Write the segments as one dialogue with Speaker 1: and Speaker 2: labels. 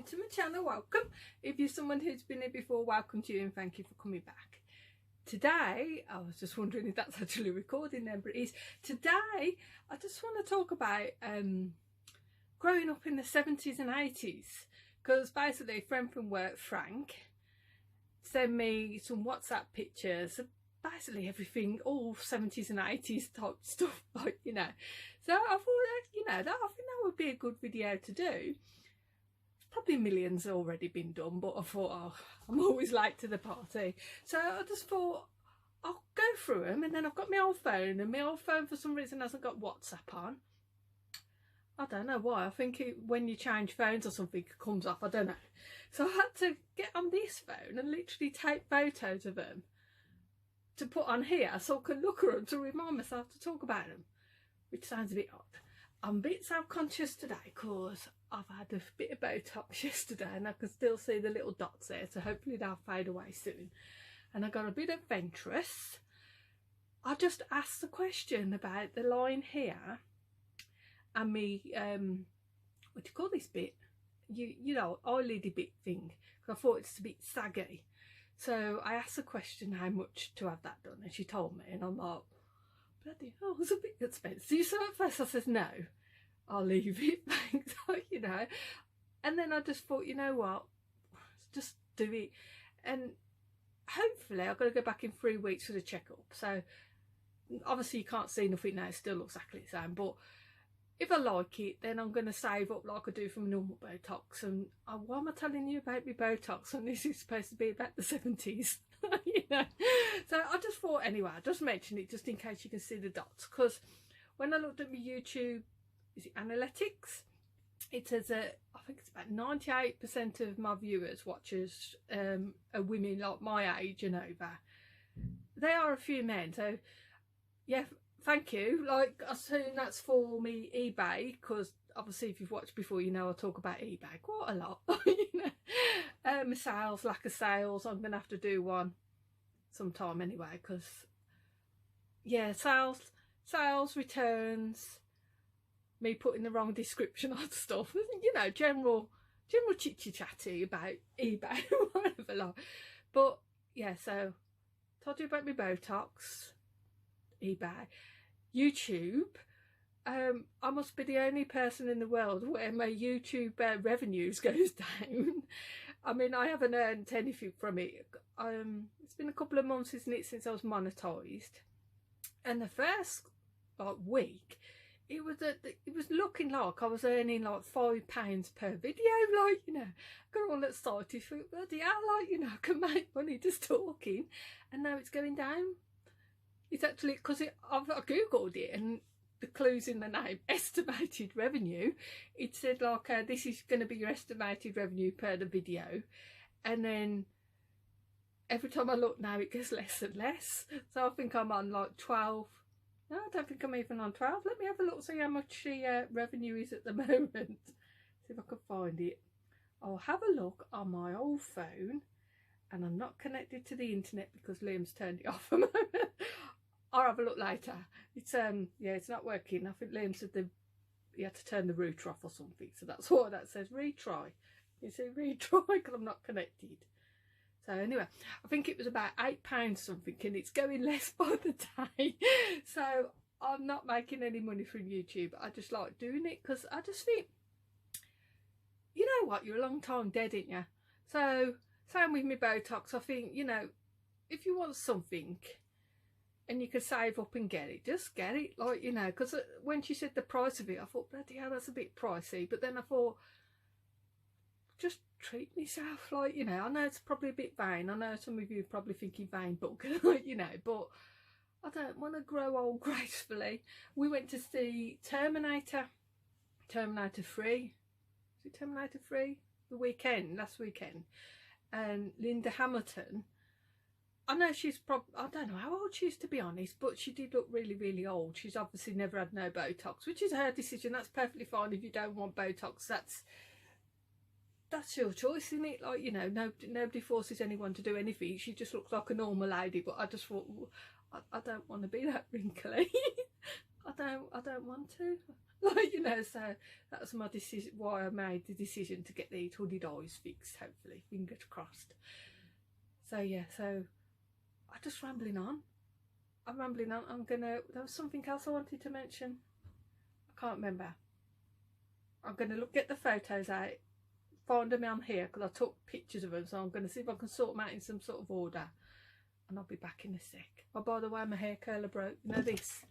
Speaker 1: to my channel, welcome. If you're someone who's been here before, welcome to you and thank you for coming back. Today, I was just wondering if that's actually recording then, but it is. Today, I just want to talk about growing up in the 70s and 80s, because basically a friend from work, Frank, sent me some WhatsApp pictures of basically everything, all 70s and 80s type stuff, like, you know. So I thought that, you know, I think that would be a good video to do. Probably millions already been done, but I thought, oh, I'm always late to the party. So I just thought I'll go through them, and then I've got my old phone, and my old phone for some reason hasn't got WhatsApp on. I don't know why. I think when you change phones or something, it comes off. I don't know. So I had to get on this phone and literally take photos of them to put on here so I can look at them to remind myself to talk about them, which sounds a bit odd. I'm a bit self-conscious today because I've had a bit of Botox yesterday and I can still see the little dots there, so hopefully they'll fade away soon. And I got a bit adventurous. I just asked the question about the line here and me, what do you call this bit? You know, eyelidy bit thing, because I thought it's a bit saggy. So I asked the question how much to have that done, and she told me, and I'm like, bloody hell, it's a bit expensive. So at first I said, no, I'll leave it, thanks, you know. And then I just thought, you know what, just do it. And hopefully I've got to go back in 3 weeks for the checkup. So obviously you can't see nothing now, it still looks exactly the same. But if I like it, then I'm going to save up like I do from normal Botox. And why am I telling you about my Botox? And this is supposed to be about the 70s, you know. So I just thought, anyway, I just mention it just in case you can see the dots. Because when I looked at my YouTube, is it analytics? It says that I think it's about 98% of my viewers, watchers, are women like my age and over. They are a few men. So, yeah, thank you. Like, I assume that's for me eBay, because obviously if you've watched before, you know I talk about eBay quite a lot. You know, sales, lack of sales. I'm gonna have to do one sometime anyway, because yeah, sales, returns, me putting the wrong description on stuff. You know, general chitty chatty about eBay, whatever. Like, but yeah, so told you about my Botox, eBay, YouTube. I must be the only person in the world where my YouTube revenues goes down. I mean, I haven't earned anything from it. It's been a couple of months, isn't it, since I was monetized, and the first like week it was looking like I was earning like £5 per video, like, you know. Got all excited for it, bloody hell, like, you know, I can make money just talking, and now it's going down. It's actually because I've googled it, and the clues in the name, estimated revenue, it said like this is going to be your estimated revenue per the video, and then every time I look now it gets less and less. So I think I'm on like 12. No, I don't think I'm even on 12. Let me have a look, see how much the revenue is at the moment. See if I can find it. I'll have a look on my old phone, and I'm not connected to the internet because Liam's turned it off a moment. I'll have a look later. It's yeah, it's not working. I think Liam said he had to turn the router off or something, so that's why that says retry. You see, retry, because I'm not connected. So anyway, I think it was about £8 something, and it's going less by the day. So I'm not making any money from YouTube. I just like doing it because I just think, you know what, you're a long time dead, ain't you? So same with me Botox. I think, you know, if you want something and you can save up and get it, just get it, like, you know. Because when she said the price of it, I thought, bloody hell, that's a bit pricey. But then I thought, just treat myself, like, you know. I know it's probably a bit vain. I know some of you are probably thinking vain book, you know, but I don't want to grow old gracefully. We went to see Terminator 3. Is it Terminator 3? Last weekend. And Linda Hamilton, I know she's I don't know how old she is, to be honest, but she did look really, really old. She's obviously never had no Botox, which is her decision. That's perfectly fine. If you don't want Botox, that's your choice, isn't it? Like, you know, nobody forces anyone to do anything. She just looks like a normal lady, but I just thought, I don't want to be that wrinkly. I don't want to. Like, you know, so that was my decision, why I made the decision to get these hooded eyes fixed, hopefully, fingers crossed. So yeah, so I'm just rambling on. I'm rambling on. There was something else I wanted to mention. I can't remember. I'm gonna get the photos out, find them on here, because I took pictures of them, so I'm gonna see if I can sort them out in some sort of order, and I'll be back in a sec. Oh, by the way, my hair curler broke. You know this?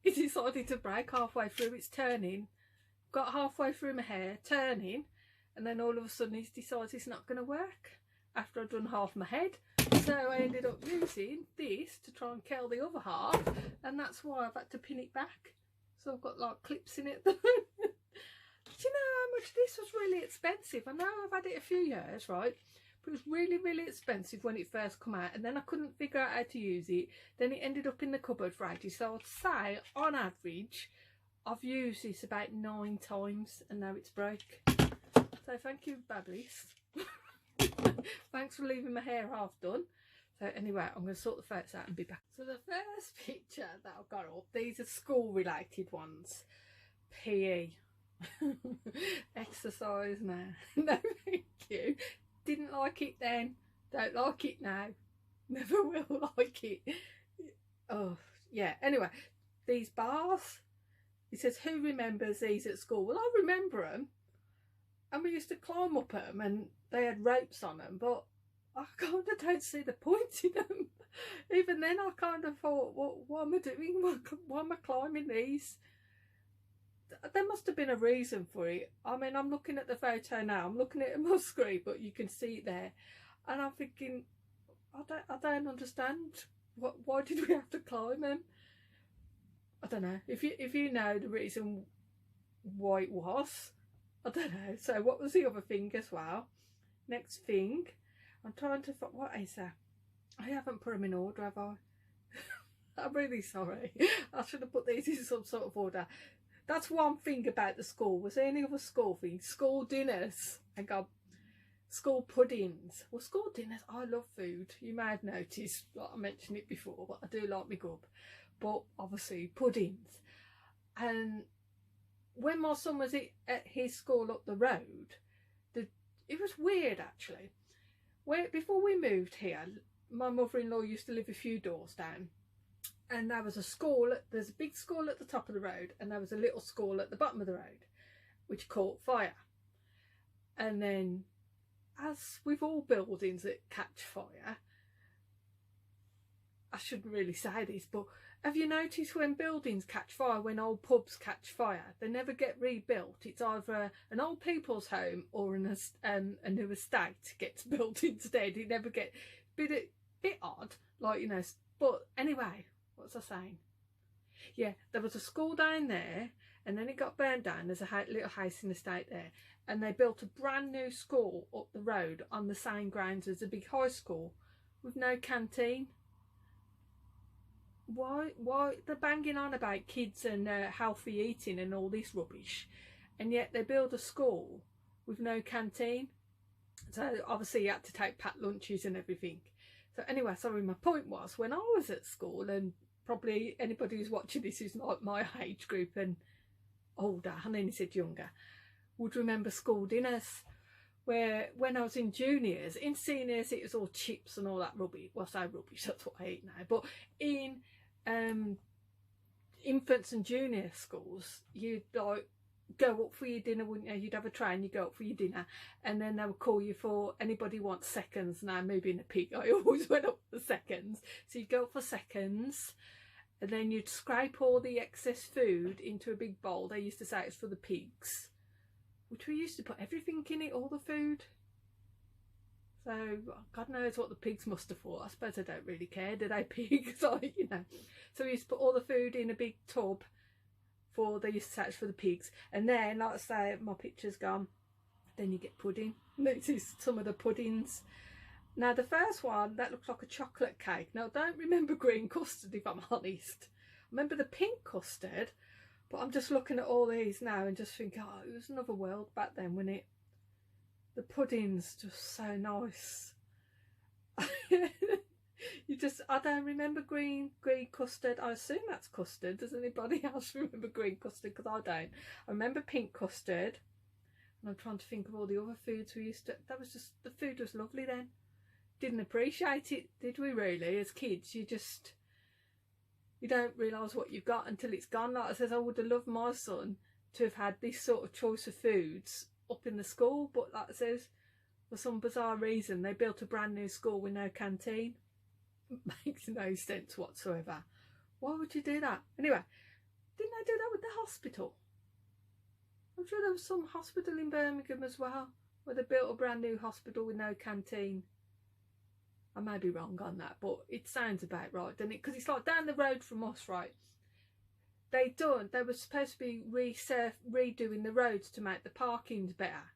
Speaker 1: It decided to break halfway through. It's turning. Got halfway through my hair, turning, and then all of a sudden it's decided it's not going to work after I'd done half my head. So I ended up using this to try and curl the other half, and that's why I've had to pin it back. So I've got like clips in it. Do you know how much this was really expensive? I know I've had it a few years, right? But it was really, really expensive when it first come out, and then I couldn't figure out how to use it. Then it ended up in the cupboard for ages. So I'd say, on average, I've used this about 9 times, and now it's broke. So thank you, Babblies. Thanks for leaving my hair half done. So anyway, I'm going to sort the photos out and be back. So the first picture that I've got up, these are school-related ones. PE. Exercise now. No, thank you. Didn't like it then, don't like it now, never will like it. Oh yeah, anyway, these bars, it says, who remembers these at school? Well, I remember them, and we used to climb up them, and they had ropes on them, but I kind of don't see the point in them. Even then I kind of thought, what am I doing? Why am I climbing these? There must have been a reason for it. I mean, I'm looking at the photo now. I'm looking at it on my screen, but you can see it there. And I'm thinking, I don't understand. Why did we have to climb them? I don't know. If you know the reason why it was, I don't know. So what was the other thing as well? Next thing, I'm trying to find, what is that? I haven't put them in order, have I? I'm really sorry. I should have put these in some sort of order. That's one thing about the school. Was there any other school things? School dinners. I got school puddings. Well, school dinners, I love food. You may have noticed, like I mentioned it before, but I do like my grub. But obviously, puddings. And when my son was at his school up the road, it was weird actually. Before we moved here, my mother-in-law used to live a few doors down. And there was a school, there's a big school at the top of the road, and there was a little school at the bottom of the road, which caught fire. And then, as with all buildings that catch fire, I shouldn't really say this, but have you noticed when buildings catch fire, when old pubs catch fire, they never get rebuilt? It's either an old people's home or a new estate gets built instead. It never gets, bit odd, like, you know, but anyway. What was I saying? Yeah, there was a school down there, and then it got burnt down. There's a little house in the estate there, and they built a brand new school up the road on the same grounds as a big high school with no canteen. Why they're banging on about kids and healthy eating and all this rubbish, and yet they build a school with no canteen? So obviously you had to take packed lunches and everything. So anyway, sorry, my point was, when I was at school, and probably anybody who's watching this is like my age group and older, I nearly said younger, would remember school dinners, where when I was in juniors, in seniors it was all chips and all that rubbish. Well, I say rubbish, that's what I eat now. But in infants and junior schools, you'd like go up for your dinner, wouldn't you? You'd have a tray and you go up for your dinner, and then they would call you for anybody wants seconds. Now, maybe in a pig, I always went up for seconds. So you'd go up for seconds, and then you'd scrape all the excess food into a big bowl. They used to say it's for the pigs, which we used to put everything in it, all the food. So God knows what the pigs must have thought. I suppose they don't really care, do they, pigs? Or, you know. So we used to put all the food in a big tub. They used to search for the pigs, and then, like I say, my picture's gone, then you get pudding. This is some of the puddings. Now the first one, that looks like a chocolate cake. Now I don't remember green custard, if I'm honest. I remember the pink custard, but I'm just looking at all these now and just think, oh, it was another world back then, wasn't it? The pudding's just so nice. You just, I don't remember green custard. I assume that's custard. Does anybody else remember green custard? Because I don't. I remember pink custard. And I'm trying to think of all the other foods we used to, that was just, the food was lovely then. Didn't appreciate it, did we really, as kids? You don't realise what you've got until it's gone. Like I said, I would have loved my son to have had this sort of choice of foods up in the school, but like I said, for some bizarre reason they built a brand new school with no canteen. Makes no sense whatsoever. Why would you do that? Anyway, didn't they do that with the hospital? I'm sure there was some hospital in Birmingham as well where they built a brand new hospital with no canteen. I may be wrong on that, but it sounds about right, doesn't it? Because it's like down the road from us, right? They were supposed to be redoing the roads to make the parkings better.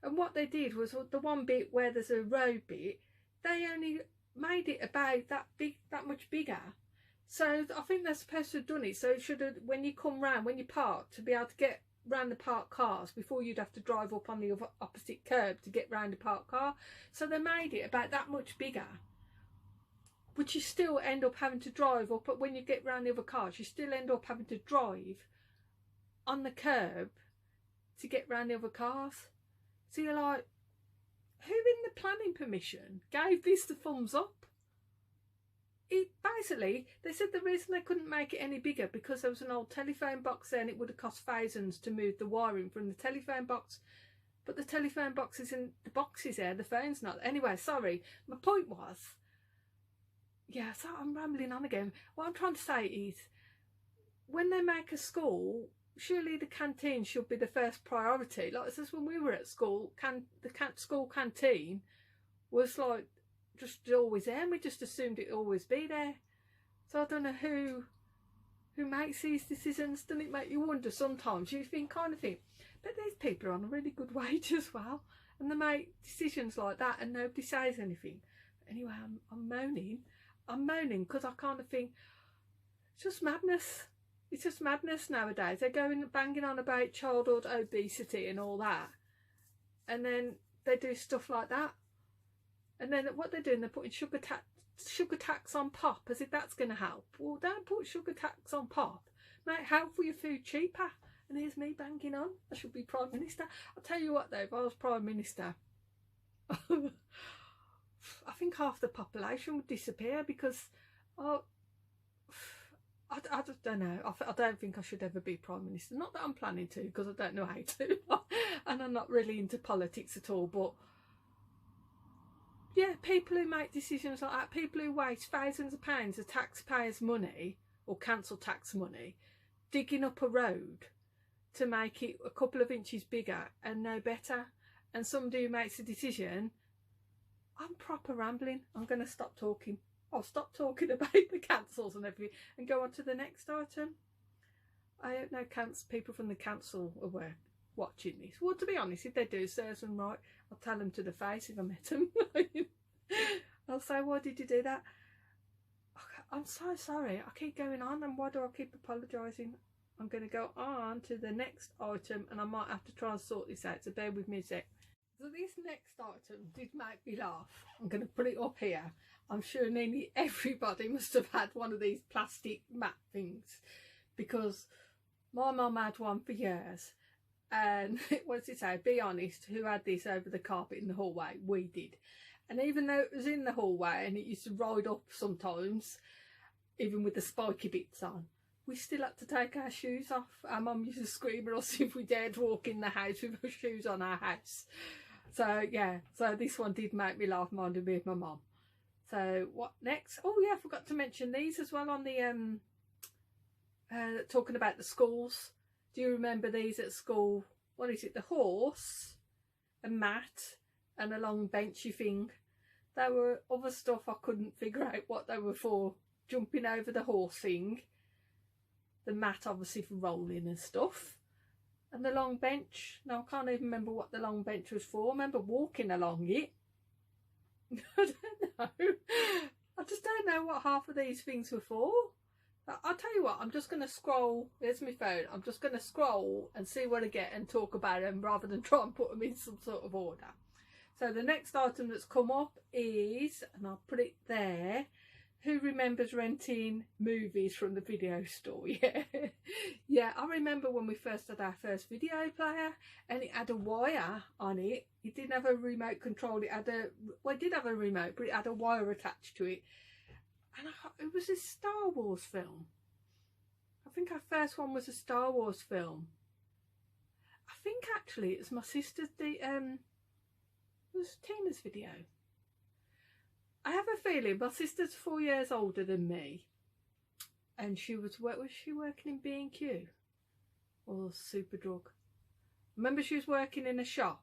Speaker 1: And what they did was, the one bit where there's a road bit, they only made it about that much bigger. So I think they're supposed to have done it. So it should have, when you come round, when you park, to be able to get round the parked cars before you'd have to drive up on the opposite curb to get round the parked car. So they made it about that much bigger. But you still end up having to drive up, but when you get round the other cars, you still end up having to drive on the curb to get round the other cars. So you're like, who in the planning permission gave this the thumbs up? It basically, they said the reason they couldn't make it any bigger because there was an old telephone box there and it would have cost thousands to move the wiring from the telephone box. But the telephone box is in the boxes there, the phone's not. Anyway, sorry, my point was, yeah, so I'm rambling on again. What I'm trying to say is, when they make a school, surely the canteen should be the first priority. Like it says, when we were at school, the school canteen was like just always there, and we just assumed it'd always be there. So I don't know who makes these decisions. Doesn't it make you wonder sometimes? You kind of think, but these people are on a really good wage as well, and they make decisions like that, and nobody says anything. But anyway, I'm moaning because I kind of think it's just madness. It's just madness nowadays. They're going banging on about childhood obesity and all that, and then they do stuff like that. And then what they're doing, they're putting sugar tax on pop, as if that's going to help. Well, don't put sugar tax on pop. Make health for your food cheaper. And here's me banging on. I should be Prime Minister. I'll tell you what though, if I was Prime Minister, I think half the population would disappear because, I just don't know. I don't think I should ever be Prime Minister. Not that I'm planning to, because I don't know how to. And I'm not really into politics at all, but yeah, people who make decisions like that, people who waste thousands of pounds of taxpayers' money or council tax money digging up a road to make it a couple of inches bigger and no better, and somebody who makes a decision, I'm proper rambling. I'm going to stop talking. I'll stop talking about the councils and everything and go on to the next item. I don't know people from the council are watching this. Well, to be honest, if they do serves them right, I'll tell them to the face if I met them. I'll say, why did you do that? I'm so sorry. I keep going on, and why do I keep apologising? I'm going to go on to the next item, and I might have to try and sort this out, so bear with me a sec. So this next item did make me laugh. I'm going to put it up here. I'm sure nearly everybody must have had one of these plastic mat things, because my mum had one for years. And what does it say? Be honest, who had this over the carpet in the hallway? We did. And even though it was in the hallway and it used to ride up sometimes, even with the spiky bits on, we still had to take our shoes off. Our mum used to scream at us if we dared walk in the house with our shoes on our house. So yeah, so this one did make me laugh, minded me of my mum. So what next? Oh yeah, I forgot to mention these as well on the talking about the schools. Do you remember these at school? What is it? The horse, a mat, and a long benchy thing. There were other stuff I couldn't figure out what they were for. Jumping over the horse thing. The mat obviously for rolling and stuff. And the long bench. Now I can't even remember what the long bench was for. I remember walking along it. I don't know. I just don't know what half of these things were for. I'll tell you what, I'm just going to scroll. There's my phone. I'm just going to scroll and see what I get and talk about them rather than try and put them in some sort of order. So the next item that's come up is, and I'll put it there, who remembers renting movies from the video store? Yeah. Yeah, I remember when we first had our first video player, and it had a wire on it. It didn't have a remote control. It had a, well, it did have a remote, but it had a wire attached to it. And it was a Star Wars film. I think our first one was a Star Wars film. I think actually it was my sister's, it was Tina's video. I have a feeling my sister's 4 years older than me, and she was she working in B&Q or Superdrug? Remember, she was working in a shop,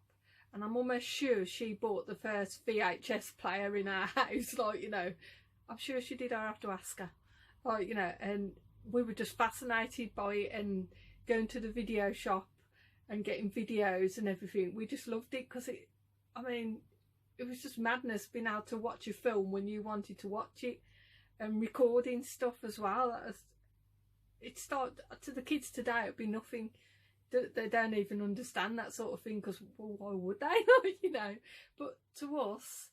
Speaker 1: and I'm almost sure she bought the first VHS player in our house. Like, you know, I'm sure she did. I have to ask her. Like, you know, and we were just fascinated by it, and going to the video shop and getting videos and everything. We just loved it because it, I mean, it was just madness being able to watch a film when you wanted to watch it, and recording stuff as well. It started, to the kids today, it'd be nothing. They don't even understand that sort of thing, because, well, why would they? You know, but to us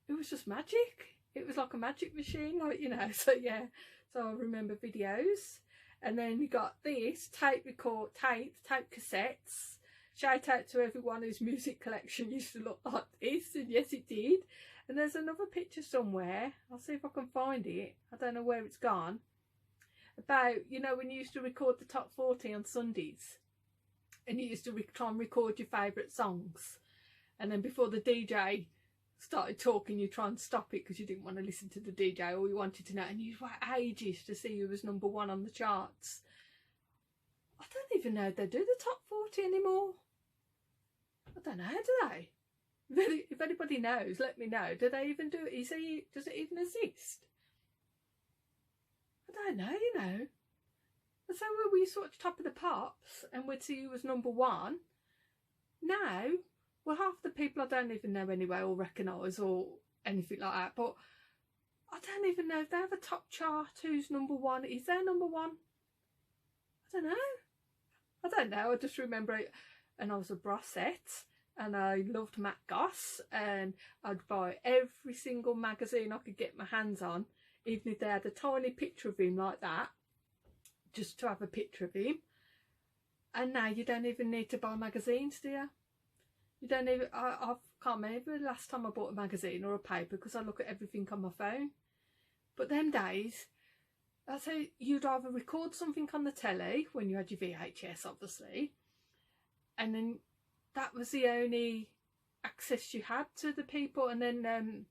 Speaker 1: it was just magic. It was like a magic machine, like, you know. So yeah, so I remember videos. And then we got this tape cassettes. Shout out to everyone whose music collection used to look like this, and yes it did. And there's another picture somewhere, I'll see if I can find it, I don't know where it's gone, about, you know, when you used to record the top 40 on Sundays, and you used to try and record your favourite songs, and then before the DJ started talking you try and stop it because you didn't want to listen to the DJ, or you wanted to know, and you'd wait ages to see who was #1 on the charts. I don't even know if they do the top 40 anymore. I don't know, do they? If anybody knows, let me know. Do they even do it? Does it even exist? I don't know, you know. And so we used to watch Top of the Pops, and we'd see who was #1. Now, well, half the people I don't even know anyway, or recognise, or anything like that. But I don't even know if they have a top chart who's #1. Is there #1? I don't know. I just remember it. And I was a Brossette, and I loved Matt Goss, and I'd buy every single magazine I could get my hands on, even if they had a tiny picture of him like that, just to have a picture of him. And now you don't even need to buy magazines, do you? You don't even, I can't remember the last time I bought a magazine or a paper, because I look at everything on my phone. But them days, that's how you'd either record something on the telly when you had your VHS, obviously, and then that was the only access you had to the people. And then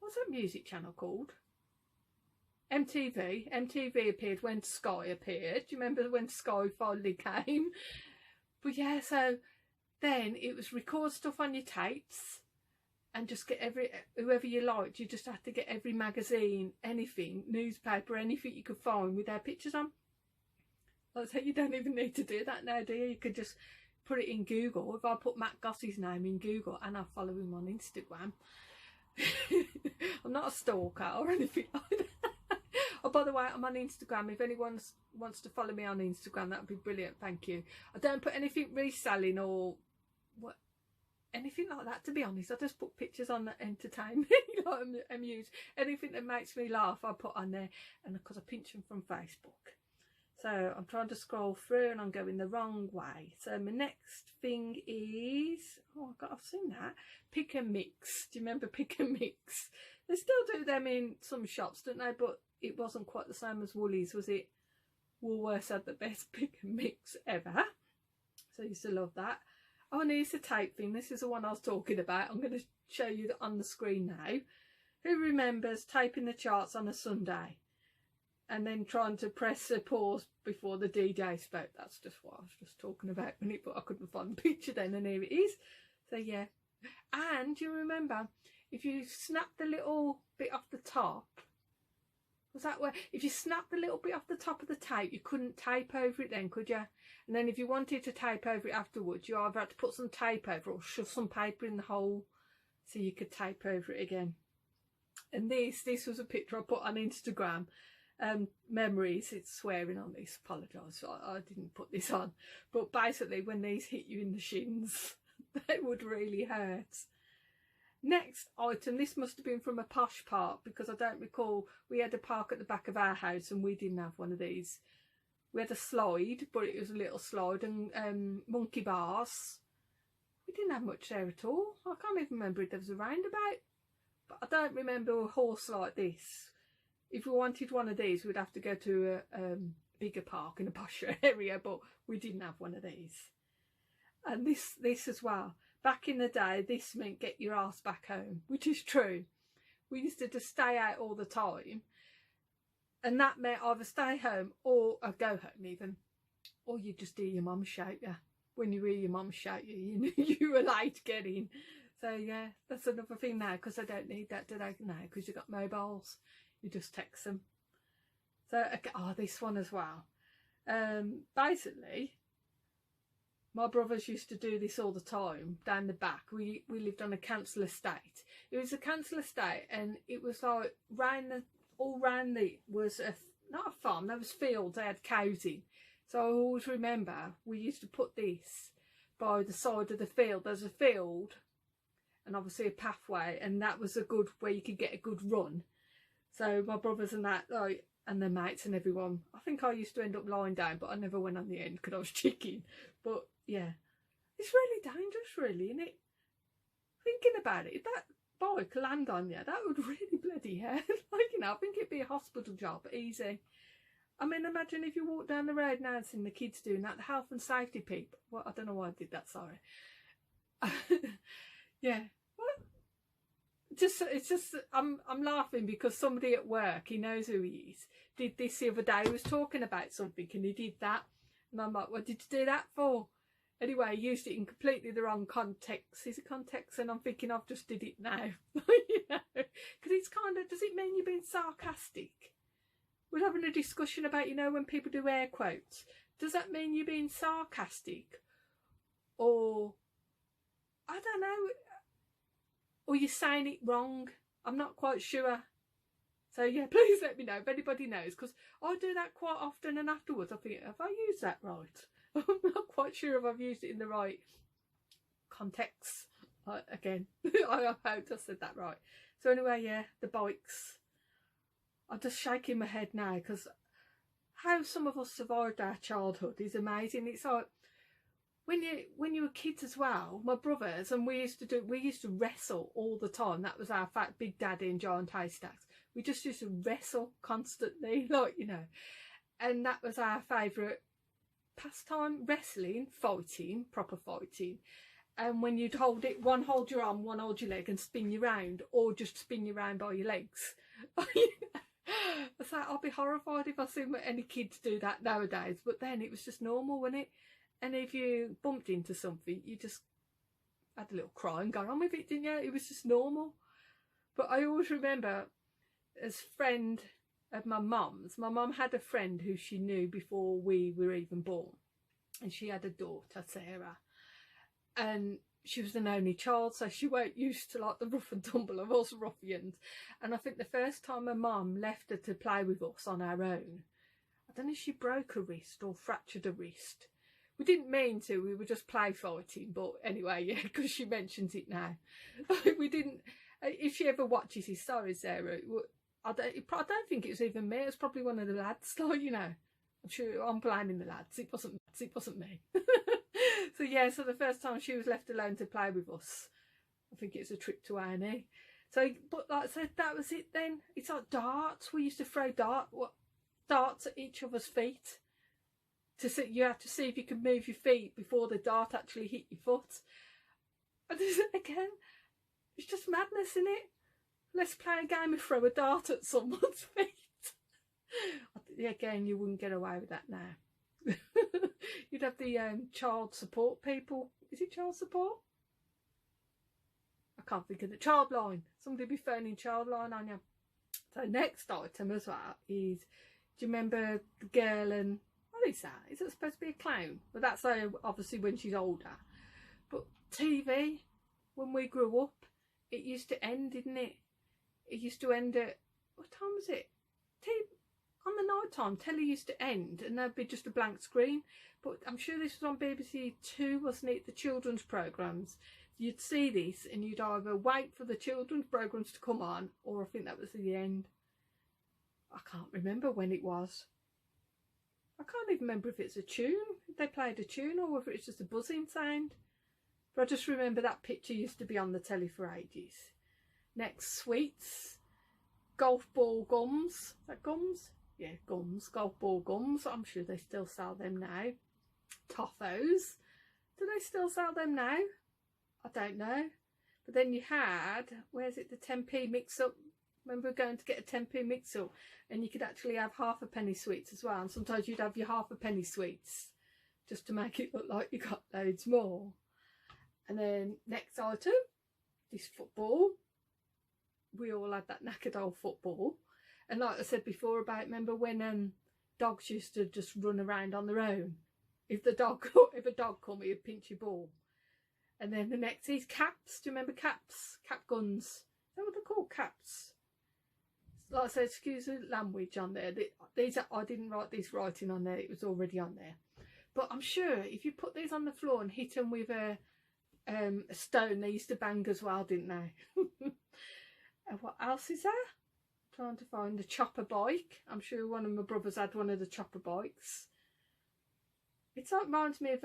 Speaker 1: what's that music channel called? MTV appeared when Sky appeared. Do you remember when Sky finally came? But yeah, so then it was record stuff on your tapes and just get whoever you liked. You just had to get every magazine, anything, newspaper, anything you could find with their pictures on. So you don't even need to do that now, do you? You could just put it in Google. If I put Matt Goss's name in Google, and I follow him on Instagram. I'm not a stalker or anything like that. Oh, by the way, I'm on Instagram. If anyone wants to follow me on Instagram, that would be brilliant. Thank you. I don't put anything reselling or anything like that, to be honest. I just put pictures on that entertain me, like amuse. Anything that makes me laugh, I put on there, and because I pinch them from Facebook. So I'm trying to scroll through and I'm going the wrong way. So my next thing is, oh God, I've seen that. Pick and Mix. Do you remember Pick and Mix? They still do them in some shops, don't they? But it wasn't quite the same as Woolies, was it? Woolworths had the best Pick and Mix ever. So I used to love that. Oh, and here's the tape thing. This is the one I was talking about. I'm going to show you that on the screen now. Who remembers taping the charts on a Sunday and then trying to press the pause before the DJ spoke? That's just what I was just talking about, but I couldn't find the picture then, and here it is. So yeah. And you remember, if you snap the little bit off the top, was that where, if you snap the little bit off the top of the tape, you couldn't tape over it then, could you? And then if you wanted to tape over it afterwards, you either had to put some tape over or shove some paper in the hole so you could tape over it again. And this was a picture I put on Instagram. Memories, it's swearing on this, apologise, I didn't put this on. But basically, when these hit you in the shins, they would really hurt. Next item, this must have been from a posh park, because I don't recall, we had a park at the back of our house and we didn't have one of these. We had a slide, but it was a little slide, and monkey bars. We didn't have much there at all. I can't even remember if there was a roundabout, but I don't remember a horse like this. If we wanted one of these, we'd have to go to a bigger park in a posher area, but we didn't have one of these. And this as well. Back in the day, this meant get your ass back home, which is true. We used to just stay out all the time, and that meant either stay home or go home even, or you just hear your mum shout you. When you hear your mum shout you, you knew you were late to get in. So yeah, that's another thing now, because I don't need that, do they? Now, because you've got mobiles, you just text them. So, okay, oh, this one as well. Basically, my brothers used to do this all the time down the back. We lived on a council estate. It was a council estate, and it was like all round it was not a farm. There was fields. They had cows in. So I always remember we used to put this by the side of the field. There's a field, and obviously a pathway, and that was a good where you could get a good run. So my brothers and that, like, and their mates and everyone, I think I used to end up lying down, but I never went on the end because I was chicken. But yeah, it's really dangerous, really, isn't it? Thinking about it, if that bike land on you, that would really bloody hurt. Like, you know, I think it'd be a hospital job, easy. I mean, imagine if you walk down the road now and seeing the kids doing that, the health and safety people. Well, I don't know why I did that, sorry. Yeah, well, it's just I'm laughing because somebody at work, he knows who he is, did this the other day. He was talking about something and he did that, and I'm like, what did you do that for? Anyway, he used it in completely the wrong context. Is it context? And I'm thinking I've just did it now. You know, because it's kind of, does it mean you're being sarcastic? We're having a discussion about, you know, when people do air quotes, does that mean you're being sarcastic? Or, I don't know, or you're saying it wrong? I'm not quite sure. So yeah, please let me know if anybody knows, because I do that quite often, and afterwards I think, have I used that right? I'm not quite sure if I've used it in the right context. Again, I hope I said that right. So anyway, yeah, the bikes. I'm just shaking my head now, because how some of us survived our childhood is amazing. It's like when you were kids as well, my brothers, and we used to wrestle all the time. That was our fat big daddy and giant haystacks. We just used to wrestle constantly, like, you know, and that was our favourite pastime, wrestling, fighting, proper fighting. And when you'd hold it, one hold your arm, one hold your leg and spin you round, or just spin you round by your legs. So I'll be horrified if I see any kids do that nowadays, but then it was just normal, wasn't it? And if you bumped into something, you just had a little cry and got on with it, didn't you? It was just normal. But I always remember, as a friend of my mum's, my mum had a friend who she knew before we were even born, and she had a daughter, Sarah, and she was an only child, so she weren't used to like the rough and tumble of us ruffians. And I think the first time my mum left her to play with us on our own, I don't know if she broke a wrist or fractured a wrist. We didn't mean to, we were just play fighting, but anyway, yeah, because she mentions it now. We didn't, if she ever watches his, sorry Sarah, I don't think it was even me, it was probably one of the lads, like, you know. I'm sure I'm blaming the lads, it wasn't me. So yeah, so the first time she was left alone to play with us, I think it's a trip to A&E. So, but like I said, that was it then. It's like darts. We used to throw darts at each other's feet. To see, you have to see if you can move your feet before the dart actually hit your foot. And again, it's just madness, isn't it? Let's play a game of throw a dart at someone's feet. Again, you wouldn't get away with that now. You'd have the child support people. Is it child support? I can't think of the child line. Somebody be phoning child line on you. So next item as well is, do you remember the girl and, what is that? Is it supposed to be a clown? But that's obviously when she's older. But TV, when we grew up, it used to end, didn't it? It used to end at, what time was it? On the night time, telly used to end and there'd be just a blank screen. But I'm sure this was on BBC Two, wasn't it? The children's programmes. you'd see this and you'd either wait for the children's programmes to come on, or I think that was the end. I can't remember when it was. I can't even remember if it's a tune, if they played a tune, or whether it's just a buzzing sound. But I just remember that picture used to be on the telly for ages. Next, sweets. Golf ball gums. Is that gums? Yeah, gums. Golf ball gums. I'm sure they still sell them now. Toffos. Do they still sell them now? I don't know. But then you had, where's it, the 10p mix-up. Remember going to get a 10p mix-up, and you could actually have half a penny sweets as well. And sometimes you'd have your half a penny sweets just to make it look like you got loads more. And then next item, this football. We all had that knackered old football. And like I said before about, remember when dogs used to just run around on their own? If a dog come, he'd pinch your ball. And then the next is caps. Do you remember caps? Cap guns. Is that what they're called? Caps. Like I said, excuse the language on there. These are, I didn't write this writing on there. It was already on there. But I'm sure if you put these on the floor and hit them with a stone, they used to bang as well, didn't they? And what else is there? I'm trying to find the chopper bike. I'm sure one of my brothers had one of the chopper bikes. It reminds me of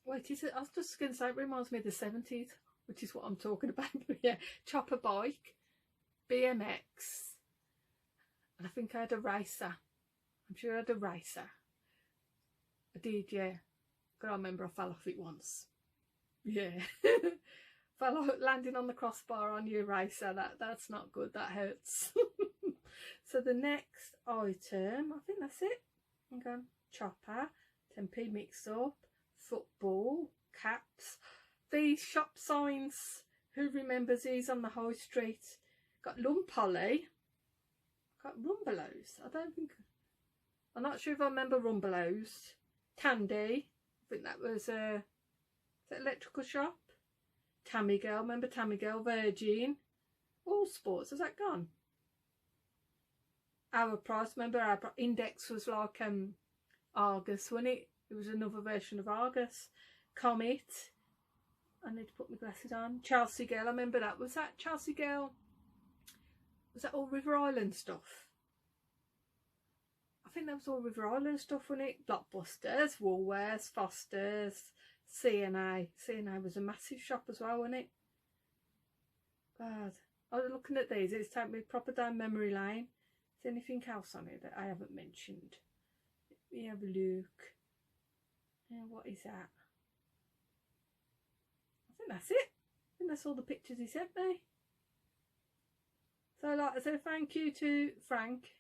Speaker 1: wait, is it? I was just going to say it reminds me of the 70s, which is what I'm talking about. Yeah, chopper bike, BMX, and I think I had a racer. I'm sure I had a racer. I did, yeah. But I remember I fell off it once. Yeah. Fell off, landing on the crossbar on your racer. That's not good. That hurts. So the next item, I think that's it. I'm going chopper, 10p mix up, football, caps. These shop signs. Who remembers these on the high street? Got Lumpolly. Got Rumbelows. I don't think. I'm not sure if I remember Rumbelows. Tandy. I think that was the electrical shop. Tammy Girl. Remember Tammy Girl? Virgin. All Sports. Has that gone? Our Price. Remember our Price? Index was like Argus, wasn't it? It was another version of Argus. Comet. I need to put my glasses on. Chelsea Girl. I remember that. Was that Chelsea Girl? Was that all River Island stuff? I think that was all River Island stuff, wasn't it? Blockbusters, Woolworths, Foster's, C&A. C&A was a massive shop as well, wasn't it? God. I was looking at these. It's taken me proper down memory lane. Is there anything else on it that I haven't mentioned? Let me have a look. Yeah, what is that? I think that's it. I think that's all the pictures he sent me. So like I said, thank you to Frank,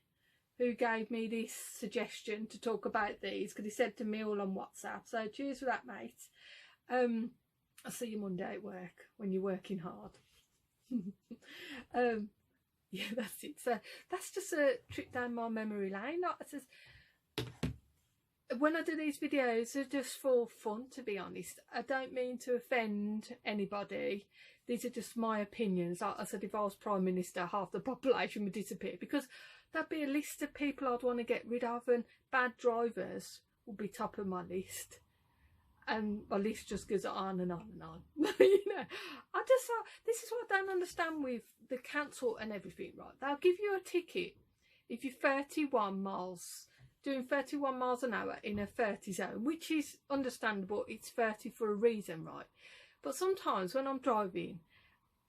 Speaker 1: who gave me this suggestion to talk about these, because he said to me all on WhatsApp. So cheers for that, mate. I'll see you Monday at work when you're working hard. Yeah, that's it. So that's just a trip down my memory lane. Like I said, when I do these videos, they're just for fun, to be honest. I don't mean to offend anybody. These are just my opinions. Like I said, if I was Prime Minister, half the population would disappear, because there'd be a list of people I'd want to get rid of, and bad drivers would be top of my list. And my list just goes on and on and on. You know, I just thought, this is what I don't understand with the council and everything, right? They'll give you a ticket if you're 31 miles, doing 31 miles an hour in a 30 zone, which is understandable. It's 30 for a reason, right? But sometimes when I'm driving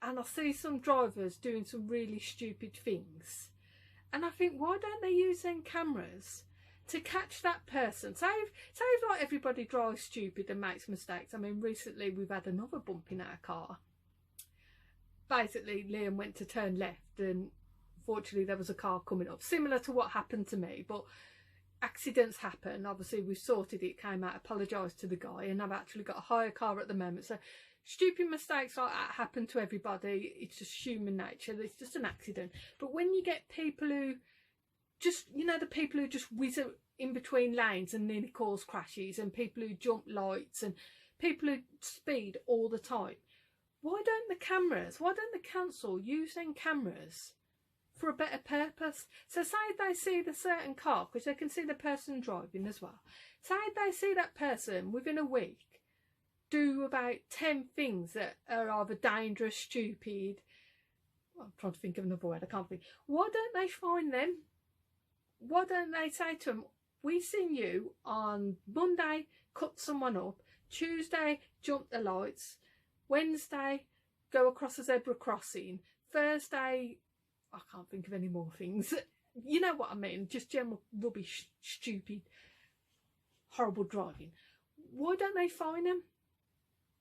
Speaker 1: and I see some drivers doing some really stupid things, and I think, why don't they use them cameras to catch that person? Say if like everybody drives stupid and makes mistakes. I mean, recently we've had another bump in our car. Basically, Liam went to turn left, and fortunately there was a car coming up, similar to what happened to me. But accidents happen. Obviously we've sorted it, came out, apologised to the guy, and I've actually got a hire car at the moment. So stupid mistakes like that happen to everybody. It's just human nature. It's just an accident. But when you get people who just, you know, the people who just whiz in between lanes and nearly cause crashes, and people who jump lights, and people who speed all the time, why don't the council use them cameras for a better purpose? So say they see the certain car, because they can see the person driving as well. Say they see that person within a week do about 10 things that are either dangerous, stupid. I'm trying to think of another word, I can't think. Why don't they find them? Why don't they say to them, we seen you on Monday cut someone up, Tuesday jump the lights, Wednesday go across a zebra crossing, Thursday, I can't think of any more things. You know what I mean, just general rubbish, stupid, horrible driving. Why don't they fine them?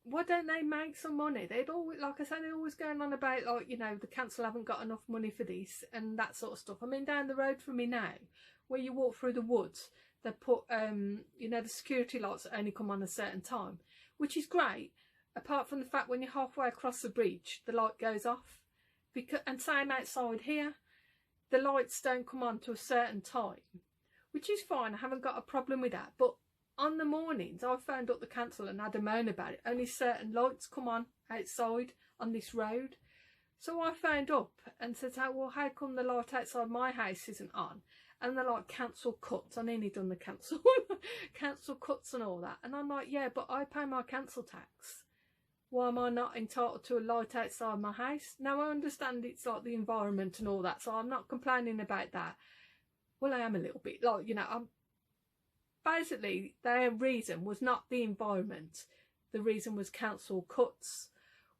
Speaker 1: Why don't they make some money? They'd always, like I said, they're always going on about, like, you know, the council haven't got enough money for this and that sort of stuff. I mean, down the road from me now, where you walk through the woods, they put, you know, the security lights only come on a certain time, which is great, apart from the fact when you're halfway across the bridge, the light goes off. Because, and same outside here, the lights don't come on to a certain time, which is fine. I haven't got a problem with that. But on the mornings, I phoned up the council and had a moan about it. Only certain lights come on outside on this road. So I phoned up and said, oh, well, how come the light outside my house isn't on? And they're like, council cuts. I nearly done the council council cuts and all that. And I'm like, yeah, but I pay my council tax. Why am I not entitled to a light outside my house? Now, I understand it's like the environment and all that, so I'm not complaining about that. Well, I am a little bit. Like, you know, basically, their reason was not the environment. The reason was council cuts.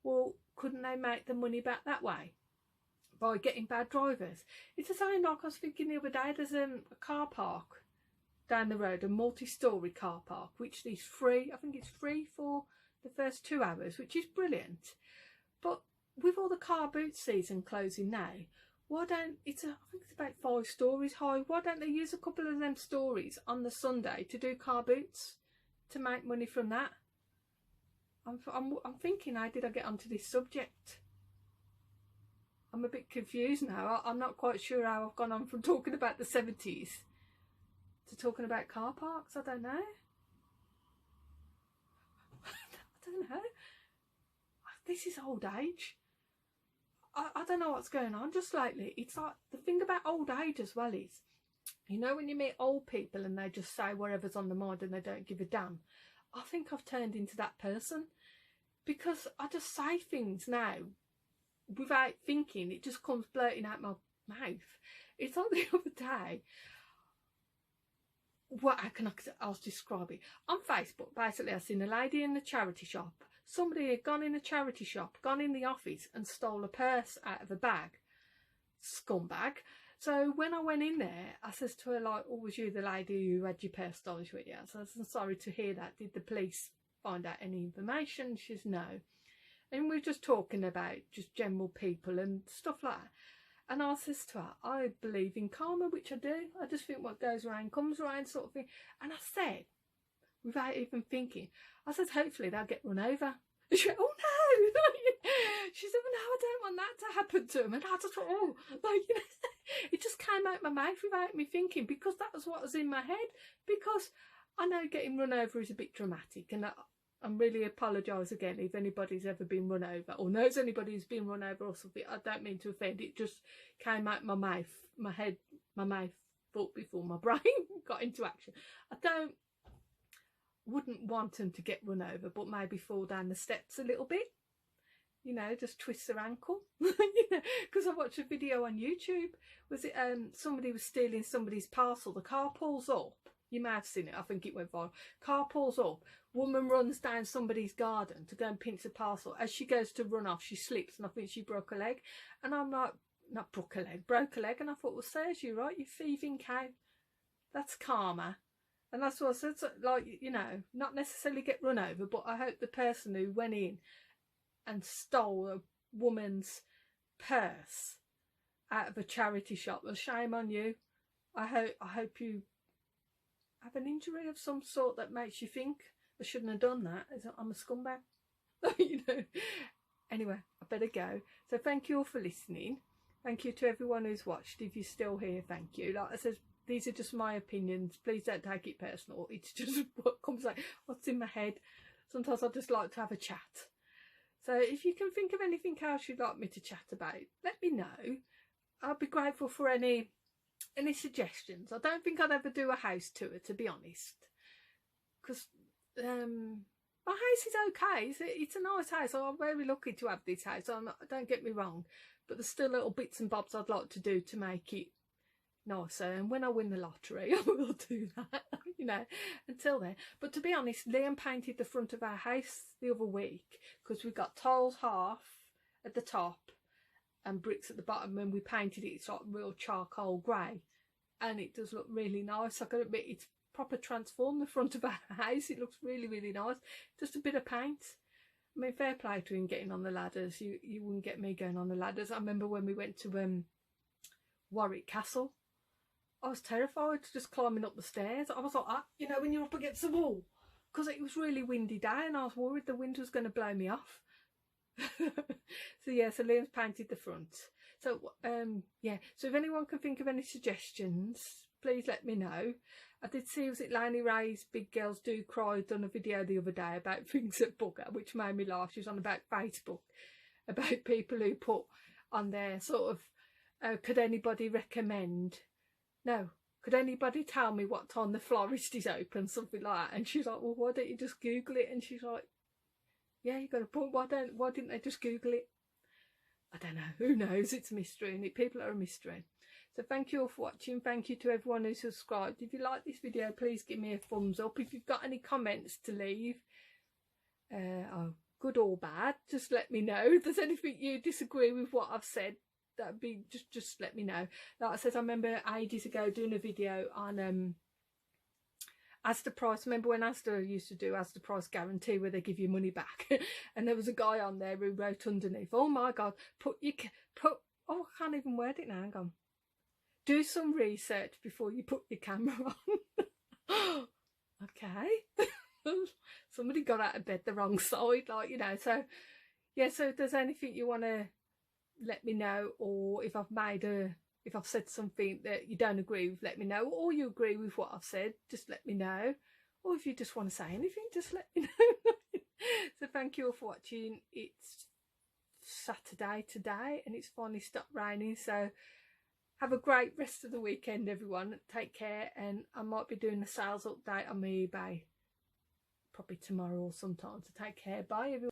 Speaker 1: Well, couldn't they make the money back that way? By getting bad drivers? It's the same like I was thinking the other day, there's a car park down the road, a multi-storey car park, which is free. I think it's free for the first 2 hours, which is brilliant. But with all the car boot season closing now, why don't, I think it's about 5 stories high, why don't they use a couple of them stories on the Sunday to do car boots to make money from that? I'm thinking, how did I get onto this subject? I'm a bit confused now. I'm not quite sure how I've gone on from talking about the 70s to talking about car parks. I don't know. I don't know. This is old age. I don't know what's going on just lately. It's like, the thing about old age as well is, you know, when you meet old people and they just say whatever's on their mind and they don't give a damn. I think I've turned into that person, because I just say things now without thinking. It just comes blurting out my mouth. It's like the other day, I'll describe it. On Facebook, basically, I seen a lady in the charity shop. Somebody had gone in a charity shop, gone in the office and stole a purse out of a bag. Scumbag. So when I went in there, I says to her, like, oh, was you the lady who had your purse stolen with you? So I said, sorry to hear that. Did the police find out any information? She says, no. And we're just talking about just general people and stuff like that. And I says to her, I believe in karma, which I do. I just think what goes around comes around, sort of thing. And I said, without even thinking, I said, hopefully they'll get run over. And she went, oh no. She said, well, no, I don't want that to happen to them. And I just thought, oh, like, you know, it just came out my mouth without me thinking, because that was what was in my head. Because I know getting run over is a bit dramatic, and I'm really apologise again if anybody's ever been run over or knows anybody who's been run over or something. I don't mean to offend. It just came out my mouth, my head, my mouth thought before my brain got into action. Wouldn't want them to get run over, but maybe fall down the steps a little bit. You know, just twist their ankle. Because I watched a video on YouTube. Was it somebody was stealing somebody's parcel? The car pulls up. You may have seen it. I think it went viral. Car pulls up. Woman runs down somebody's garden to go and pinch the parcel. As she goes to run off, she slips, and I think she broke a leg. And I'm like, not broke a leg, broke a leg. And I thought, well, serves you right, you thieving cow. That's karma. And that's what I said. So, like, you know, not necessarily get run over, but I hope the person who went in and stole a woman's purse out of a charity shop, well, shame on you. I hope you have an injury of some sort that makes you think, I shouldn't have done that. I'm a scumbag. You know. Anyway, I better go. So thank you all for listening. Thank you to everyone who's watched. If you're still here, thank you. Like I said, these are just my opinions. Please don't take it personal. It's just what comes out, what's in my head. Sometimes I just like to have a chat. So if you can think of anything else you'd like me to chat about, let me know. I'll be grateful for any suggestions. I don't think I'd ever do a house tour, to be honest, because my house is okay. It's a nice house. I'm very lucky to have this house. Don't get me wrong, but there's still little bits and bobs I'd like to do to make it nicer. And when I win the lottery, I will do that. You know, until then. But to be honest, Liam painted the front of our house the other week because we got tiles half at the top and bricks at the bottom. When we painted it, it's like real charcoal grey, and it does look really nice. I gotta admit, it's proper transformed the front of our house. It looks really, really nice. Just a bit of paint. I mean, fair play to him getting on the ladders. You wouldn't get me going on the ladders. I remember when we went to Warwick Castle, I was terrified just climbing up the stairs. I was like, you know, when you're up against the wall, because it was really windy day and I was worried the wind was going to blow me off. So yeah, so Liam's painted the front. So yeah, so if anyone can think of any suggestions, please let me know. I did see, was it Lainey Ray's Big Girls Do Cry done a video the other day about things that bug her, which made me laugh. She was on about Facebook about people who put on their sort of could anybody recommend, no, could anybody tell me what time the florist is open, something like that. And she's like, well, why don't you just Google it? And she's like, yeah, you got a point. Why didn't they just Google it? I don't know. Who knows? It's a mystery, and people are a mystery. So thank you all for watching. Thank you to everyone who subscribed. If you like this video, please give me a thumbs up. If you've got any comments to leave, good or bad, just let me know. If there's anything you disagree with what I've said, that'd be just let me know. Like I said, I remember ages ago doing a video on Asda Price. Remember when Asda used to do Asda Price guarantee, where they give you money back? And there was a guy on there who wrote underneath, oh my god, oh, I can't even word it now, hang on, do some research before you put your camera on. Okay. Somebody got out of bed the wrong side, like, you know. So yeah, so if there's anything you want to let me know, or if I've said something that you don't agree with, let me know, or you agree with what I've said, just let me know. Or if you just want to say anything, just let me know. So thank you all for watching. It's Saturday today and it's finally stopped raining, so have a great rest of the weekend, everyone. Take care, and I might be doing a sales update on my eBay probably tomorrow or sometime. So take care. Bye, everyone.